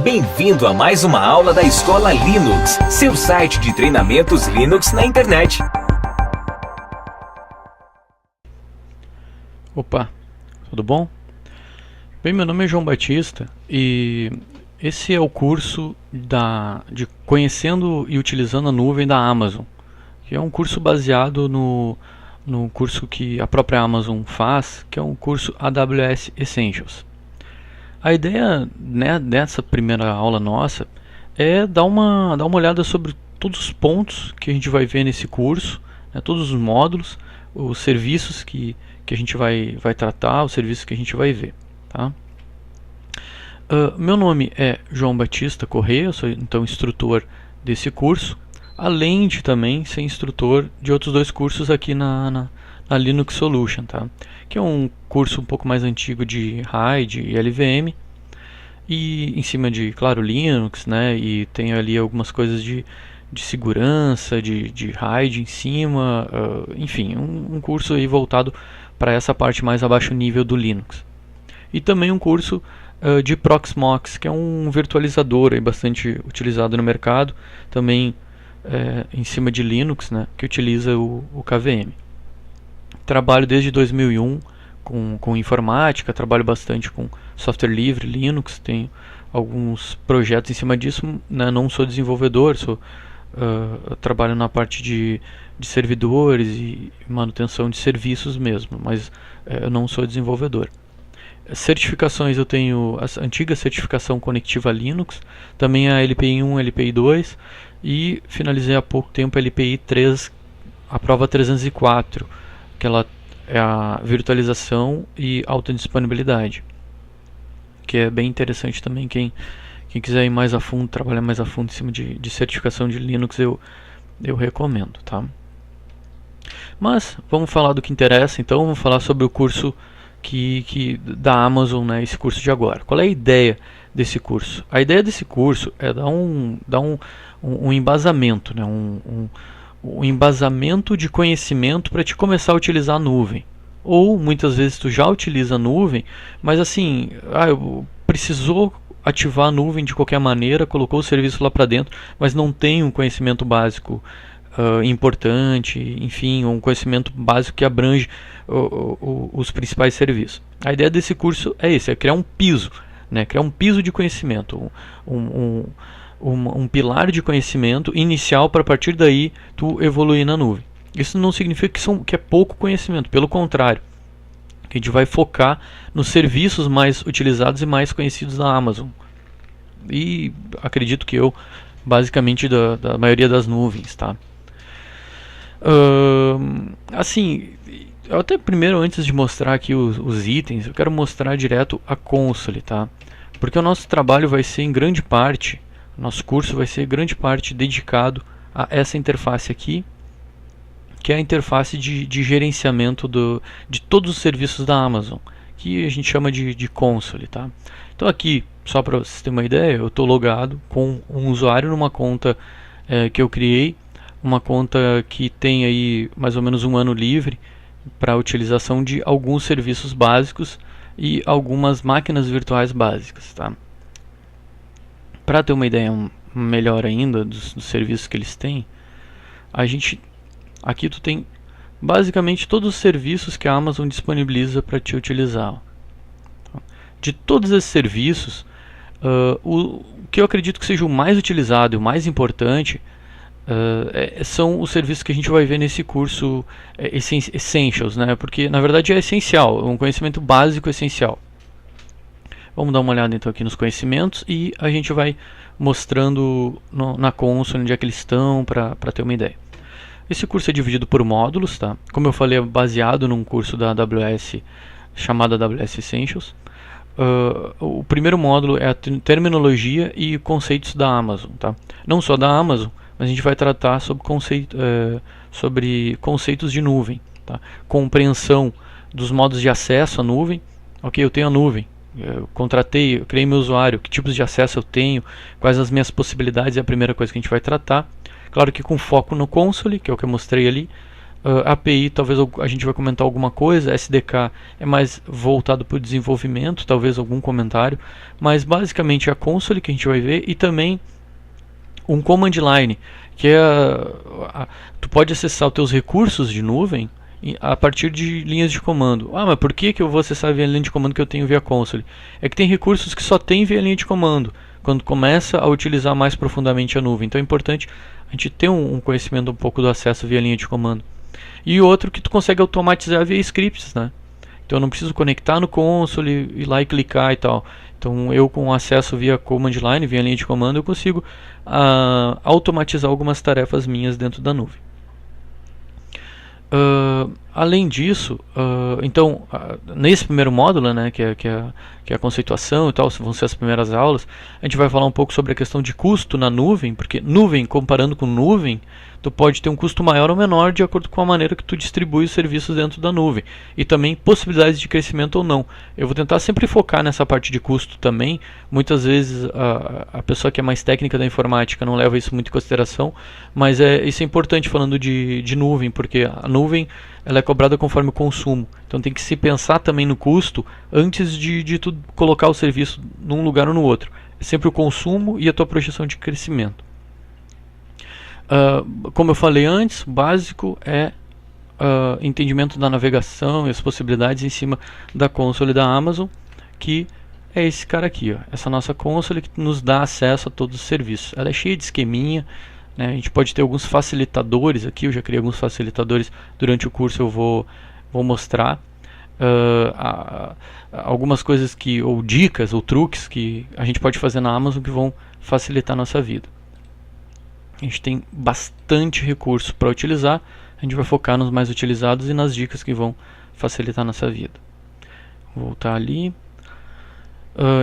Bem-vindo a mais uma aula da Escola Linux, seu site de treinamentos Linux na internet. Opa, tudo bom? Bem, meu nome é João Batista e esse é o curso de Conhecendo e Utilizando a Nuvem da Amazon, que é um curso baseado no curso que a própria Amazon faz, que é um curso AWS Essentials. A ideia, né, dessa primeira aula nossa é dar uma olhada sobre todos os pontos que a gente vai ver nesse curso, né, todos os módulos, os serviços que a gente vai tratar, os serviços que a gente vai ver. Tá? Meu nome é João Batista Correia, sou então instrutor desse curso, além de também ser instrutor de outros dois cursos aqui na Linux Solution, tá? Que é um curso um pouco mais antigo de RAID e LVM, e em cima de, claro, Linux, né? E tem ali algumas coisas de segurança, de RAID em cima, enfim, um curso aí voltado para essa parte mais abaixo nível do Linux. E também um curso de Proxmox, que é um virtualizador aí bastante utilizado no mercado, também em cima de Linux, né? Que utiliza o KVM. Trabalho desde 2001 com informática, trabalho bastante com software livre, Linux, tenho alguns projetos em cima disso, né? Não sou desenvolvedor, trabalho na parte de servidores e manutenção de serviços mesmo, mas eu não sou desenvolvedor. Certificações, eu tenho a antiga certificação conectiva Linux, também a LPI 1, LPI 2 e finalizei há pouco tempo a LPI 3, a prova 304, que ela é a virtualização e autodisponibilidade, que é bem interessante também. Quem quiser ir mais a fundo, trabalhar mais a fundo em cima de certificação de Linux, eu recomendo, tá? Mas vamos falar do que interessa, então vamos falar sobre o curso da Amazon, né, esse curso de agora. Qual é a ideia desse curso? A ideia desse curso é dar um embasamento, né, um embasamento de conhecimento para te começar a utilizar a nuvem. Ou muitas vezes tu já utiliza a nuvem, mas assim, precisou ativar a nuvem de qualquer maneira, colocou o serviço lá para dentro, mas não tem um conhecimento básico importante, enfim, um conhecimento básico que abrange os principais serviços. A ideia desse curso é esse, é criar um piso, né? Criar um piso de conhecimento, um pilar de conhecimento inicial para a partir daí tu evoluir na nuvem. Isso não significa que é pouco conhecimento, pelo contrário, que a gente vai focar nos serviços mais utilizados e mais conhecidos da Amazon. E acredito que basicamente da maioria das nuvens, tá? Assim, eu até primeiro, antes de mostrar aqui os itens, eu quero mostrar direto a console, tá? Porque o nosso trabalho vai ser em grande parte, nosso curso vai ser em grande parte dedicado a essa interface aqui, que é a interface de gerenciamento de todos os serviços da Amazon, que a gente chama de console, tá? Então aqui, só para vocês terem uma ideia, eu estou logado com um usuário numa conta que eu criei, uma conta que tem aí mais ou menos um ano livre para a utilização de alguns serviços básicos e algumas máquinas virtuais básicas, tá? Para ter uma ideia melhor ainda dos serviços que eles têm, aqui tu tem basicamente todos os serviços que a Amazon disponibiliza para te utilizar. De todos esses serviços, o que eu acredito que seja o mais utilizado e o mais importante são os serviços que a gente vai ver nesse curso Essentials, né? Porque na verdade é essencial, é um conhecimento básico essencial. Vamos dar uma olhada então aqui nos conhecimentos e a gente vai mostrando na console onde é que eles estão para ter uma ideia. Esse curso é dividido por módulos, tá? Como eu falei, é baseado num curso da AWS chamado AWS Essentials. O primeiro módulo é a terminologia e conceitos da Amazon, tá? Não só da Amazon, mas a gente vai tratar sobre conceitos de nuvem, tá? Compreensão dos modos de acesso à nuvem. Ok, eu tenho a nuvem, eu criei meu usuário, que tipos de acesso eu tenho, quais as minhas possibilidades, é a primeira coisa que a gente vai tratar. Claro que com foco no console, que é o que eu mostrei ali, API, talvez a gente vai comentar alguma coisa. SDK é mais voltado para o desenvolvimento, talvez algum comentário, mas basicamente a console que a gente vai ver, e também um command line, que é tu pode acessar os teus recursos de nuvem a partir de linhas de comando. Mas por que eu vou acessar via linha de comando que eu tenho via console? É que tem recursos que só tem via linha de comando, quando começa a utilizar mais profundamente a nuvem. Então é importante a gente ter um conhecimento um pouco do acesso via linha de comando. E outro que tu consegue automatizar via scripts, né? Então eu não preciso conectar no console, ir lá e clicar e tal. Então eu, com acesso via command line, via linha de comando, eu consigo automatizar algumas tarefas minhas dentro da nuvem. Além disso, então nesse primeiro módulo, né, que é a conceituação e tal, vão ser as primeiras aulas, a gente vai falar um pouco sobre a questão de custo na nuvem, porque nuvem, comparando com nuvem, tu pode ter um custo maior ou menor de acordo com a maneira que tu distribui os serviços dentro da nuvem, e também possibilidades de crescimento ou não. Eu vou tentar sempre focar nessa parte de custo também. Muitas vezes a pessoa que é mais técnica da informática não leva isso muito em consideração, mas isso é importante falando de nuvem, porque a nuvem ela é cobrada conforme o consumo. Então tem que se pensar também no custo antes de tu colocar o serviço num lugar ou no outro. É sempre o consumo e a tua projeção de crescimento. Como eu falei antes, o básico é entendimento da navegação e as possibilidades em cima da console da Amazon, que é esse cara aqui, ó, essa nossa console que nos dá acesso a todos os serviços. Ela é cheia de esqueminha, né? A gente pode ter alguns facilitadores aqui. Eu já criei alguns facilitadores durante o curso, eu vou mostrar algumas coisas ou dicas ou truques que a gente pode fazer na Amazon que vão facilitar a nossa vida. A gente tem bastante recurso para utilizar. A gente vai focar nos mais utilizados e nas dicas que vão facilitar a nossa vida. Vou voltar ali.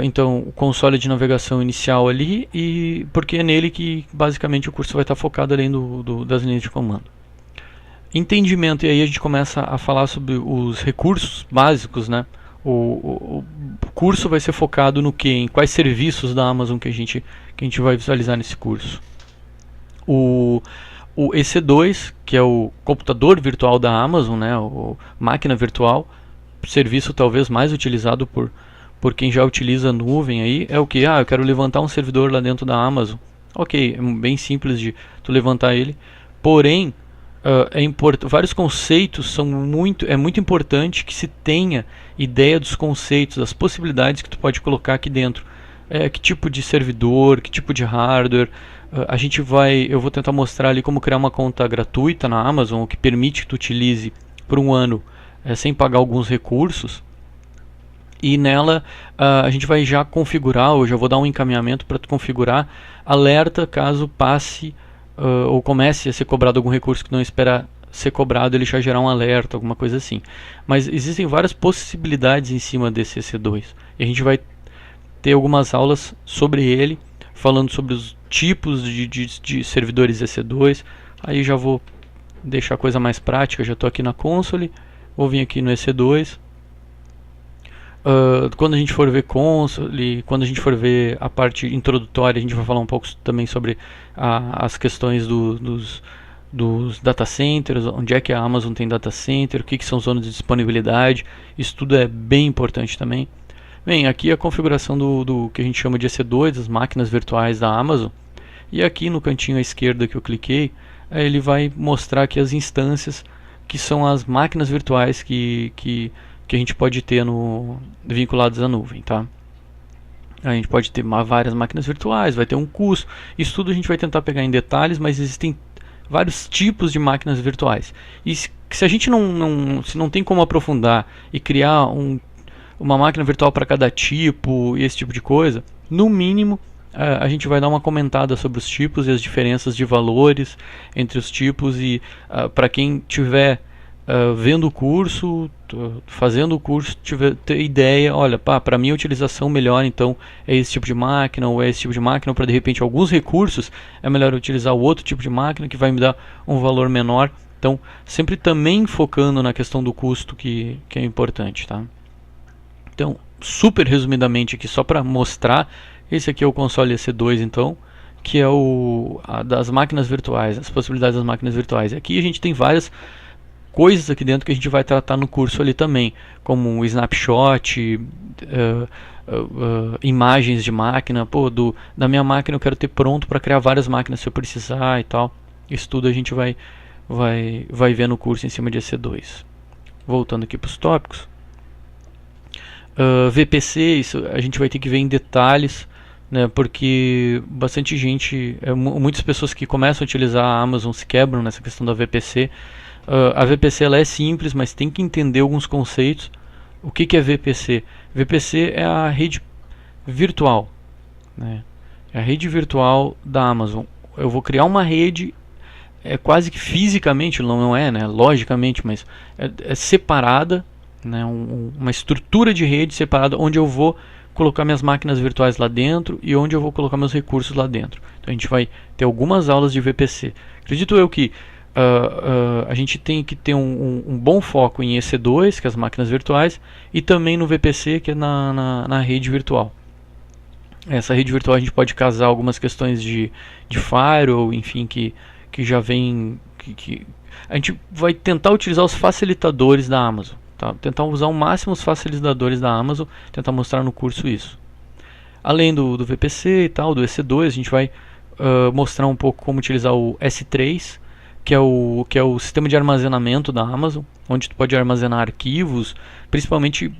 Então, o console de navegação inicial ali, e porque é nele que basicamente o curso vai estar focado além das linhas de comando. Entendimento, e aí a gente começa a falar sobre os recursos básicos, né? O curso vai ser focado no que? Em quais serviços da Amazon que a gente vai visualizar nesse curso. O EC2, que é o computador virtual da Amazon, né, o máquina virtual, serviço talvez mais utilizado por quem já utiliza a nuvem aí, é o que? Eu quero levantar um servidor lá dentro da Amazon. Ok, é bem simples de tu levantar ele, porém vários conceitos é muito importante que se tenha ideia dos conceitos, das possibilidades que tu pode colocar aqui dentro. Que tipo de servidor, que tipo de hardware. Eu vou tentar mostrar ali como criar uma conta gratuita na Amazon, que permite que tu utilize por um ano sem pagar alguns recursos. E nela a gente vai já configurar, ou já vou dar um encaminhamento para tu configurar alerta caso passe ou comece a ser cobrado algum recurso que não espera ser cobrado, ele já gerar um alerta, alguma coisa assim. Mas existem várias possibilidades em cima desse EC2. E a gente vai ter algumas aulas sobre ele, falando sobre os tipos de servidores EC2. Aí já vou deixar a coisa mais prática. Já estou aqui na console, vou vir aqui no EC2. Quando a gente for ver console, quando a gente for ver a parte introdutória, a gente vai falar um pouco também sobre as questões dos data centers, onde é que a Amazon tem data center, o que são zonas de disponibilidade. Isso tudo é bem importante também. Bem, aqui a configuração do que a gente chama de EC2, as máquinas virtuais da Amazon. E aqui no cantinho à esquerda que eu cliquei, ele vai mostrar aqui as instâncias, que são as máquinas virtuais que a gente pode ter vinculadas à nuvem, tá? A gente pode ter várias máquinas virtuais, vai ter um custo. Isso tudo a gente vai tentar pegar em detalhes, mas existem vários tipos de máquinas virtuais. E se a gente não tem como aprofundar e criar uma máquina virtual para cada tipo e esse tipo de coisa, no mínimo a gente vai dar uma comentada sobre os tipos e as diferenças de valores entre os tipos. E para quem tiver vendo o curso, fazendo o curso, ter ideia, olha, para mim a utilização melhor então é esse tipo de máquina, ou é esse tipo de máquina, ou para de repente alguns recursos é melhor utilizar o outro tipo de máquina que vai me dar um valor menor. Então sempre também focando na questão do custo, que é importante, tá? Então, super resumidamente aqui, só para mostrar, esse aqui é o console EC2 então, que é das máquinas virtuais, as possibilidades das máquinas virtuais. Aqui a gente tem várias coisas aqui dentro que a gente vai tratar no curso ali também, como um snapshot, imagens de máquina. Pô, da minha máquina eu quero ter pronto para criar várias máquinas se eu precisar e tal. Isso tudo a gente vai ver no curso em cima de EC2. Voltando aqui para os tópicos. VPC, isso a gente vai ter que ver em detalhes, né, porque bastante gente, muitas pessoas que começam a utilizar a Amazon se quebram nessa questão da VPC. A VPC ela é simples, mas tem que entender alguns conceitos. O que é VPC? VPC é a rede virtual, né? É a rede virtual da Amazon. Eu vou criar uma rede, quase que fisicamente, não é, né? Logicamente, mas é separada, né? Uma estrutura de rede separada, onde eu vou colocar minhas máquinas virtuais lá dentro e onde eu vou colocar meus recursos lá dentro. Então a gente vai ter algumas aulas de VPC. Acredito eu que a gente tem que ter um bom foco em EC2, que é as máquinas virtuais, e também no VPC, que é na rede virtual. Essa rede virtual a gente pode casar algumas questões de firewall, enfim, que já vem... a gente vai tentar utilizar os facilitadores da Amazon. Tá? Tentar usar ao máximo os facilitadores da Amazon, tentar mostrar no curso isso. Além do VPC e tal, do EC2, a gente vai mostrar um pouco como utilizar o S3, que é o sistema de armazenamento da Amazon, onde tu pode armazenar arquivos, principalmente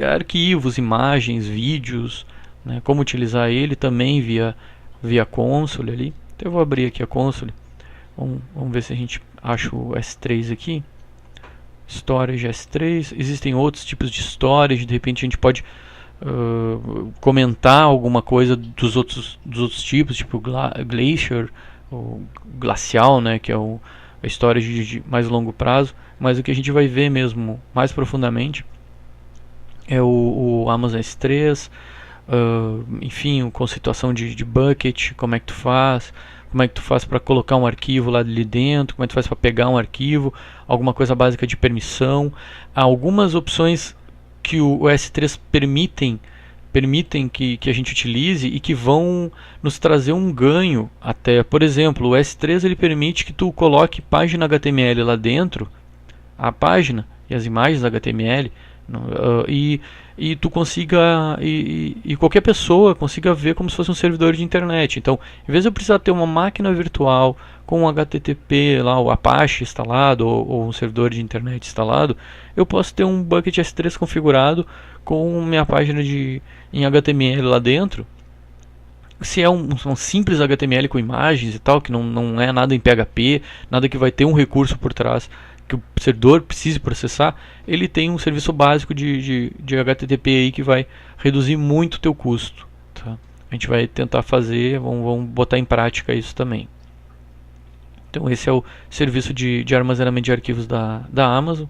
arquivos, imagens, vídeos, né, como utilizar ele também via console ali. Então eu vou abrir aqui a console, vamos ver se a gente acha o S3 aqui. Storage S3, existem outros tipos de storage, de repente a gente pode comentar alguma coisa dos outros tipos, tipo Glacier, ou Glacial, né, que é a storage de mais longo prazo, mas o que a gente vai ver mesmo mais profundamente é o Amazon S3, enfim, com situação de bucket, como é que tu faz para colocar um arquivo lá ali dentro, como é que tu faz para pegar um arquivo, alguma coisa básica de permissão. Há algumas opções que o S3 permitem que a gente utilize e que vão nos trazer um ganho até. Por exemplo, o S3 ele permite que tu coloque página HTML lá dentro, a página e as imagens HTML, e tu consiga, e qualquer pessoa consiga ver como se fosse um servidor de internet. Então, em vez de eu precisar ter uma máquina virtual com um HTTP, lá, o Apache instalado, ou um servidor de internet instalado, eu posso ter um bucket S3 configurado com minha página em HTML lá dentro. Se é um simples HTML com imagens e tal, que não é nada em PHP, nada que vai ter um recurso por trás que o servidor precise processar, ele tem um serviço básico de HTTP aí que vai reduzir muito o teu custo. Tá? A gente vai tentar fazer, vamos botar em prática isso também. Então esse é o serviço de armazenamento de arquivos da Amazon.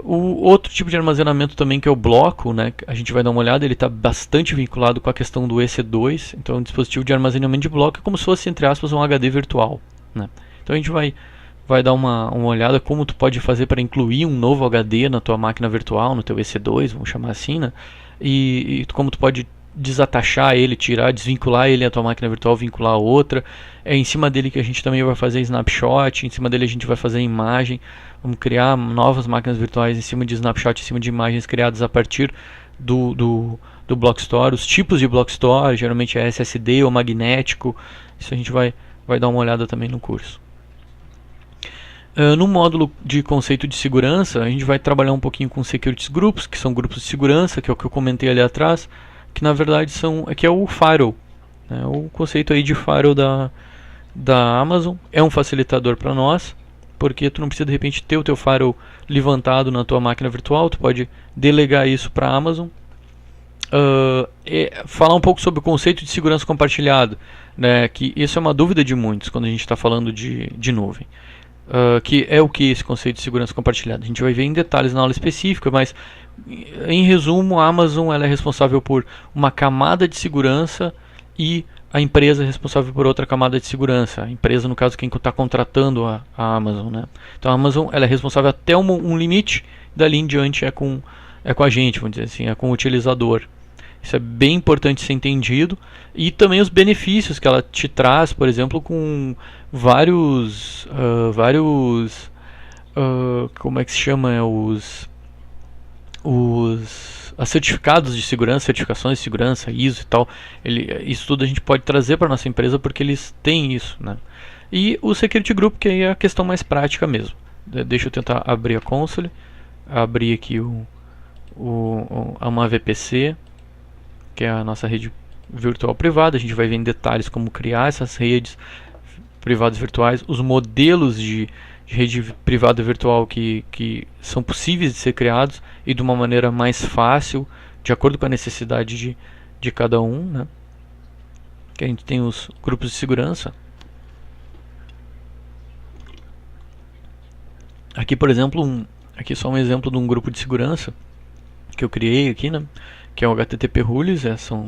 O outro tipo de armazenamento também, que é o bloco, né, a gente vai dar uma olhada, ele está bastante vinculado com a questão do EC2. Então um dispositivo de armazenamento de bloco é como se fosse, entre aspas, um HD virtual, né? Então a gente vai dar uma olhada como tu pode fazer para incluir um novo HD na tua máquina virtual, no teu EC2, vamos chamar assim, né? E como tu pode desatachar ele, desvincular ele da tua máquina virtual, vincular a outra. É em cima dele que a gente também vai fazer snapshot, em cima dele a gente vai fazer imagem. Vamos criar novas máquinas virtuais em cima de snapshot, em cima de imagens criadas a partir do Block Store. Os tipos de Block Store, geralmente é SSD ou magnético. Isso a gente vai dar uma olhada também no curso. No módulo de conceito de segurança, a gente vai trabalhar um pouquinho com Securities Groups, que são grupos de segurança, que é o que eu comentei ali atrás, que na verdade é o firewall, né? O conceito aí de firewall da Amazon é um facilitador para nós, porque tu não precisa de repente ter o teu firewall levantado na tua máquina virtual, tu pode delegar isso para a Amazon. Falar um pouco sobre o conceito de segurança compartilhada, né? Que isso é uma dúvida de muitos quando a gente está falando de nuvem. Que é o que esse conceito de segurança compartilhada? A gente vai ver em detalhes na aula específica, mas em resumo, a Amazon ela é responsável por uma camada de segurança e a empresa é responsável por outra camada de segurança. A empresa, no caso, quem está contratando a Amazon, né? Então a Amazon ela é responsável até um limite, dali em diante é com a gente, vamos dizer assim, é com o utilizador. Isso é bem importante ser entendido. E também os benefícios que ela te traz, por exemplo, com vários como é que se chama, as certificados de segurança, certificações de segurança, ISO e tal, isso tudo a gente pode trazer para nossa empresa porque eles têm isso, né? E o Security Group, que é a questão mais prática mesmo. Deixa eu tentar abrir a console, abrir aqui uma VPC, que é a nossa rede virtual privada. A gente vai ver em detalhes como criar essas redes privadas virtuais, os modelos de rede privada virtual que são possíveis de ser criados e de uma maneira mais fácil, de acordo com a necessidade de cada um, né? Que a gente tem os grupos de segurança. Aqui, por exemplo, aqui só um exemplo de um grupo de segurança que eu criei aqui, né? Que é o HTTP Rules,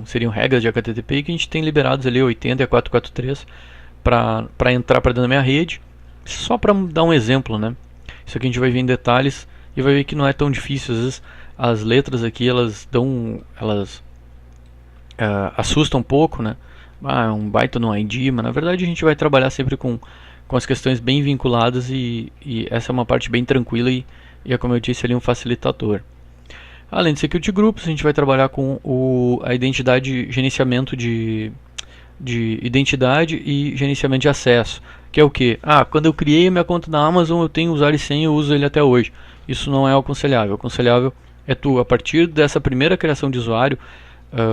seriam regras de HTTP que a gente tem liberados ali 80 e 443 para entrar para dentro da minha rede. Só para dar um exemplo, né? Isso aqui a gente vai ver em detalhes e vai ver que não é tão difícil. Às vezes as letras aqui elas assustam um pouco, né? É um baita no ID, mas na verdade a gente vai trabalhar sempre com as questões bem vinculadas e essa é uma parte bem tranquila e é, como eu disse ali, um facilitador. Além de Security Groups, a gente vai trabalhar com a identidade, gerenciamento de identidade e gerenciamento de acesso. Que é o que? Quando eu criei a minha conta na Amazon, eu tenho usuário e senha e eu uso ele até hoje. Isso não é aconselhável. O aconselhável é tu, a partir dessa primeira criação de usuário,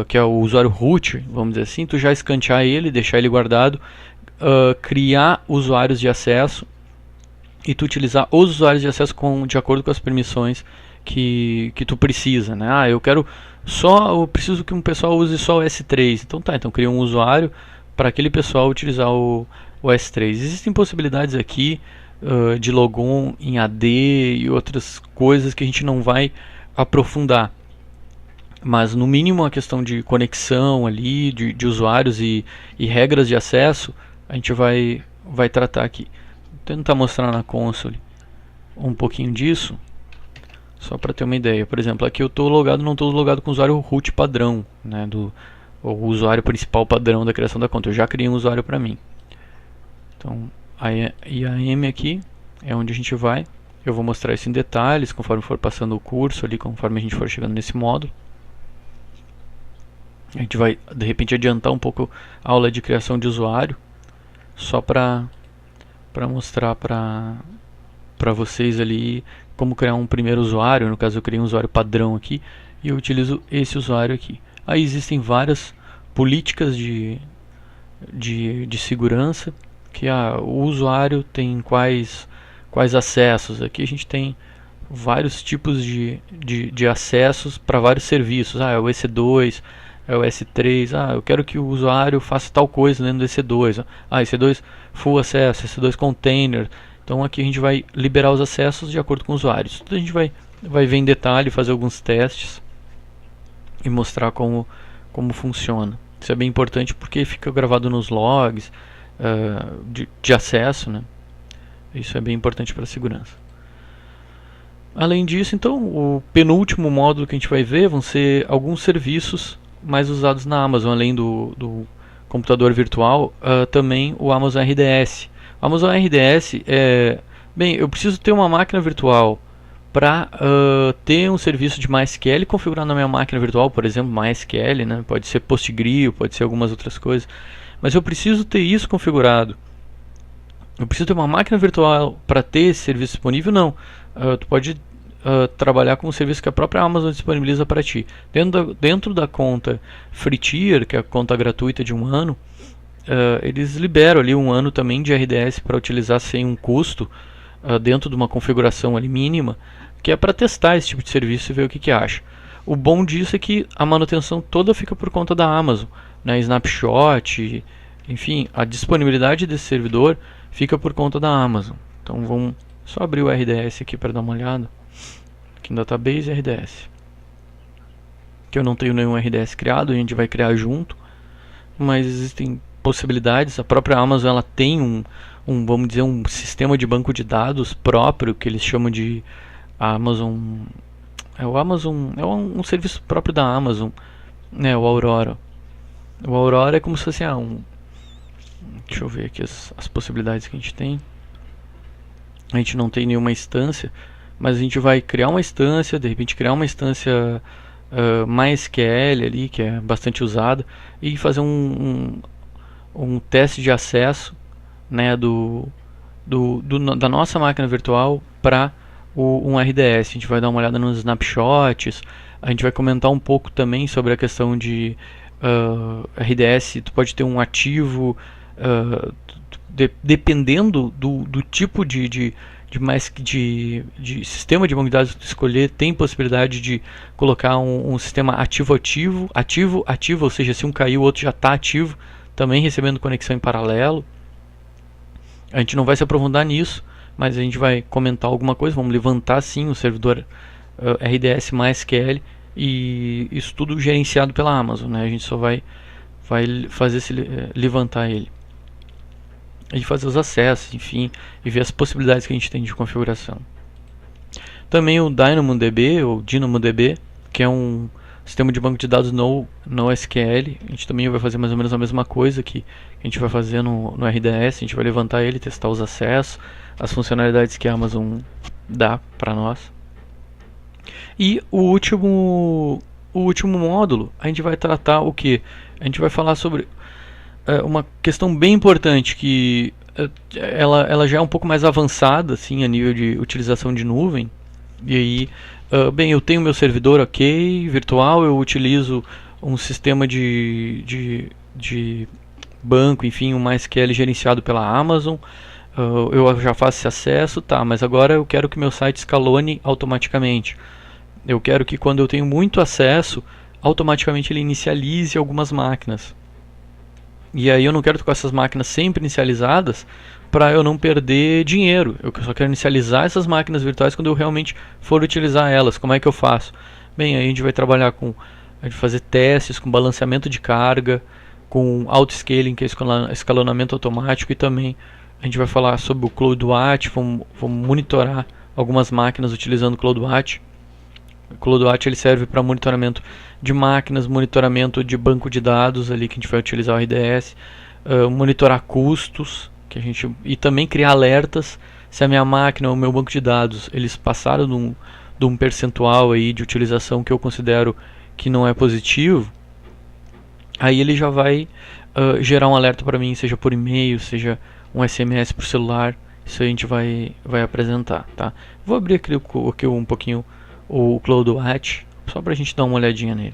que é o usuário root, vamos dizer assim, tu já escantear ele, deixar ele guardado, criar usuários de acesso e tu utilizar os usuários de acesso de acordo com as permissões que tu precisa, né? Eu preciso que um pessoal use só o S3. Então cria um usuário para aquele pessoal utilizar o S3. Existem possibilidades aqui de logon em AD e outras coisas que a gente não vai aprofundar. Mas no mínimo a questão de conexão ali, de usuários e regras de acesso, a gente vai tratar aqui. Vou tentar mostrar na console um pouquinho disso, só para ter uma ideia. Por exemplo, aqui eu não estou logado com o usuário root padrão, né, o usuário principal padrão da criação da conta. Eu já criei um usuário para mim. Então, a IAM aqui é onde a gente vai. Eu vou mostrar isso em detalhes conforme for passando o curso ali, conforme a gente for chegando nesse módulo. A gente vai de repente adiantar um pouco a aula de criação de usuário, só para mostrar para vocês ali como criar um primeiro usuário. No caso eu criei um usuário padrão aqui e eu utilizo esse usuário aqui. Aí existem várias políticas de segurança, que o usuário tem quais acessos. Aqui a gente tem vários tipos de acessos para vários serviços. É o EC2, é o S3. Eu quero que o usuário faça tal coisa dentro do EC2. EC2 full acesso, EC2 container. Então aqui a gente vai liberar os acessos de acordo com os usuários. Tudo a gente vai ver em detalhe, fazer alguns testes e mostrar como funciona. Isso é bem importante porque fica gravado nos logs de acesso, né? Isso é bem importante para a segurança. Além disso, então, o penúltimo módulo que a gente vai ver vão ser alguns serviços mais usados na Amazon, além do computador virtual, também o Amazon RDS. O Amazon RDS eu preciso ter uma máquina virtual para ter um serviço de MySQL configurado na minha máquina virtual, por exemplo, MySQL, né? Pode ser PostgreSQL, pode ser algumas outras coisas, mas eu preciso ter isso configurado. Eu preciso ter uma máquina virtual para ter esse serviço disponível? Não. Tu pode trabalhar com um serviço que a própria Amazon disponibiliza para ti. Dentro da conta Free Tier, que é a conta gratuita de 1 ano, eles liberam ali 1 ano também de RDS para utilizar sem um custo, dentro de uma configuração ali mínima, que é para testar esse tipo de serviço e ver o que acha. O bom disso é que a manutenção toda fica por conta da Amazon, né? Snapshot, enfim, a disponibilidade desse servidor fica por conta da Amazon. Então vamos só abrir o RDS aqui para dar uma olhada. Aqui no Database RDS. Que eu não tenho nenhum RDS criado, a gente vai criar junto, mas existem possibilidades. A própria Amazon ela tem vamos dizer, um sistema de banco de dados próprio que eles chamam de Amazon. É um serviço próprio da Amazon, né? O Aurora. O Aurora é como se fosse deixa eu ver aqui as possibilidades que a gente tem. a gente não tem nenhuma instância, mas a gente vai criar uma instância, de repente criar uma instância MySQL ali, que é bastante usada, e fazer um teste de acesso, né, da nossa máquina virtual para um RDS. A gente vai dar uma olhada nos snapshots, a gente vai comentar um pouco também sobre a questão de RDS. Tu pode ter um ativo, dependendo do tipo de sistema de banco de dados que tu escolher, tem possibilidade de colocar um sistema ativo, ou seja, se um caiu o outro já está ativo, também recebendo conexão em paralelo. A gente não vai se aprofundar nisso, mas a gente vai comentar alguma coisa. Vamos levantar sim o servidor RDS MySQL, e isso tudo gerenciado pela Amazon, né? A gente só vai fazer levantar ele e fazer os acessos, enfim, e ver as possibilidades que a gente tem de configuração. Também o DynamoDB, ou DynamoDB, que é um sistema de banco de dados NoSQL. A gente também vai fazer mais ou menos a mesma coisa que a gente vai fazer no RDS. A gente vai levantar ele, testar os acessos, as funcionalidades que a Amazon dá para nós. E o último módulo, a gente vai tratar o que? A gente vai falar sobre uma questão bem importante, que ela já é um pouco mais avançada assim, a nível de utilização de nuvem. E aí, bem, eu tenho meu servidor virtual, eu utilizo um sistema de banco, enfim, um MySQL gerenciado pela Amazon. Eu já faço esse acesso, tá, mas agora eu quero que meu site escalone automaticamente. Eu quero que quando eu tenho muito acesso, automaticamente ele inicialize algumas máquinas. E aí eu não quero com essas máquinas sempre inicializadas para eu não perder dinheiro. Eu só quero inicializar essas máquinas virtuais quando eu realmente for utilizar elas. Como é que eu faço? Bem, aí a gente vai trabalhar a gente fazer testes com balanceamento de carga, com auto-scaling, que é escalonamento automático, e também a gente vai falar sobre o CloudWatch. Vamos monitorar algumas máquinas utilizando o CloudWatch. O CloudWatch ele serve para monitoramento de máquinas, monitoramento de banco de dados ali que a gente vai utilizar o RDS, monitorar custos, e também criar alertas se a minha máquina ou o meu banco de dados eles passaram de um percentual aí de utilização que eu considero que não é positivo. Aí ele já vai gerar um alerta para mim, seja por e-mail, seja um SMS por celular. Isso a gente vai apresentar, tá? Vou abrir aqui um pouquinho o CloudWatch, só para a gente dar uma olhadinha nele.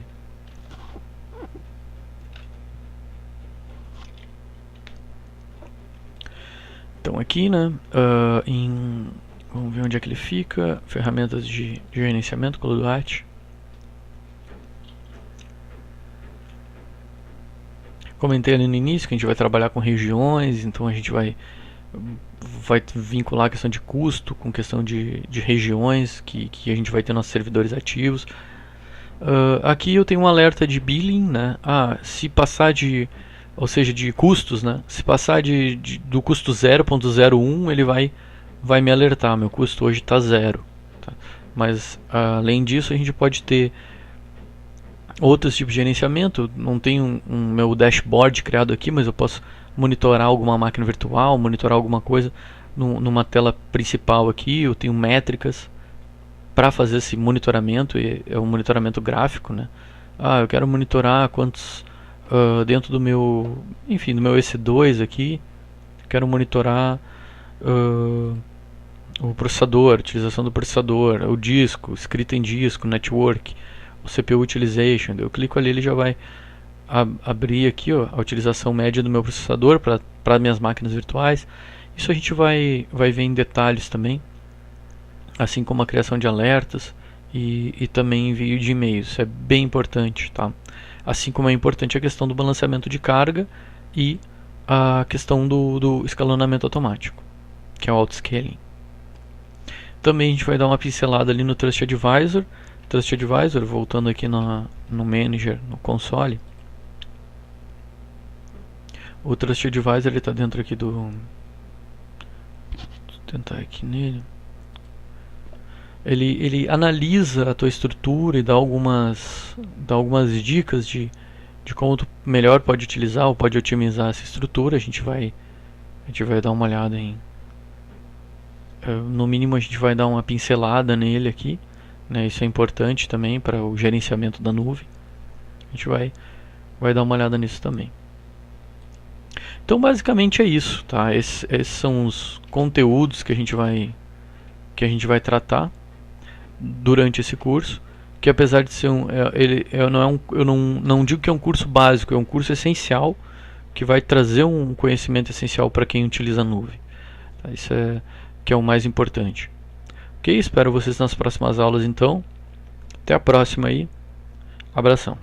Então aqui, né, vamos ver onde é que ele fica, ferramentas de gerenciamento, CloudWatch. Comentei ali no início que a gente vai trabalhar com regiões, então a gente vai vincular a questão de custo com questão de regiões que a gente vai ter nossos servidores ativos. Aqui eu tenho um alerta de billing, né? Se passar ou seja, de custos, né? Se passar do custo 0.01, ele vai me alertar. Meu custo hoje está 0. Tá? Mas além disso, a gente pode ter outros tipos de gerenciamento. Não tenho um meu dashboard criado aqui, mas eu posso monitorar alguma máquina virtual, monitorar alguma coisa numa tela principal aqui. Eu tenho métricas para fazer esse monitoramento, e é um monitoramento gráfico, né? Eu quero monitorar quantos dentro do meu, enfim, do meu EC2 aqui. Quero monitorar o processador, utilização do processador, o disco, escrita em disco, network, o CPU utilization. Eu clico ali, ele já vai abrir aqui a utilização média do meu processador para minhas máquinas virtuais. Isso a gente vai ver em detalhes também, assim como a criação de alertas e também envio de e-mails. Isso é bem importante, tá? Assim como é importante a questão do balanceamento de carga e a questão do escalonamento automático, que é o auto-scaling. Também a gente vai dar uma pincelada ali no Trust Advisor. Trust Advisor, voltando aqui no Manager, no console. O Trust Advisor está dentro aqui do... Vou tentar aqui nele. Ele analisa a tua estrutura e dá algumas dicas de como tu melhor pode utilizar ou pode otimizar essa estrutura. A gente vai dar uma olhada no mínimo a gente vai dar uma pincelada nele aqui, né? Isso é importante também para o gerenciamento da nuvem. A gente vai dar uma olhada nisso também. Então basicamente é isso, tá? Esses são os conteúdos que a gente vai tratar durante esse curso, que apesar de ser eu não digo que é um curso básico, é um curso essencial que vai trazer um conhecimento essencial para quem utiliza a nuvem. Tá? Isso é que é o mais importante. Ok? Espero vocês nas próximas aulas então. Até a próxima aí. Abração.